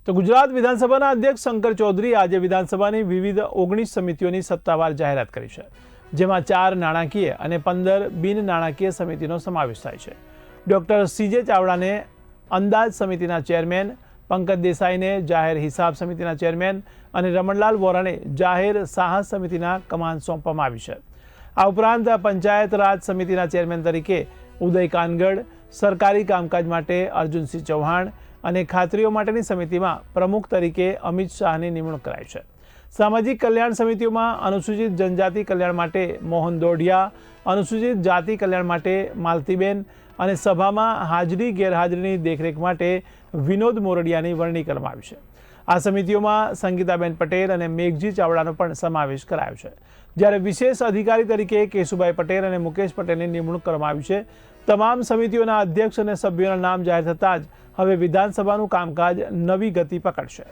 તો ગુજરાત વિધાનસભાના અધ્યક્ષ શંકર ચૌધરી આજે વિધાનસભાની વિવિધ 19 સમિતિઓની સત્તાવાર જાહેરાત કરી છે, જેમાં 4 નાણાકીય અને 15 બિન નાણાકીય સમિતિનો સમાવેશ થાય છે. ડોક્ટર CJ ચાવડાને અંદાજ સમિતિના ચેરમેન, પંકજ દેસાઈને જાહેર હિસાબ સમિતિના ચેરમેન અને રમણલાલ વોરાને જાહેર સાહસ સમિતિના કમાન સોંપવામાં આવી છે. આ ઉપરાંત પંચાયત રાજ સમિતિના ચેરમેન તરીકે ઉદય કાનગડ, સરકારી કામકાજ માટે અર્જુનસિંહ ચૌહાણ અને ખાતરીઓ માટેની સમિતિમાં પ્રમુખ તરીકે અમિત શાહની નિમણૂક કરાઈ છે. સામાજિક કલ્યાણ સમિતિઓમાં અનુસૂચિત જનજાતિ કલ્યાણ માટે મોહન દોઢિયા, અનુસૂચિત જાતિ કલ્યાણ માટે માલતીબેન અને સભામાં હાજરી ગેરહાજરીની દેખરેખ માટે વિનોદ મોરડિયાની વરણી કરવામાં આવી છે. આ સમિતિઓમાં સંગીતાબેન પટેલ અને મેઘજી ચાવડાનો પણ સમાવેશ કરાયો છે, જ્યારે વિશેષ અધિકારી તરીકે કેશુભાઈ પટેલ અને મુકેશ પટેલની નિમણૂક કરવામાં આવી છે. તમામ સમિતિઓના અધ્યક્ષ અને સભ્યોના નામ જાહેર થતાં જ હવે વિધાનસભાનું કામકાજ નવી ગતિ પકડશે.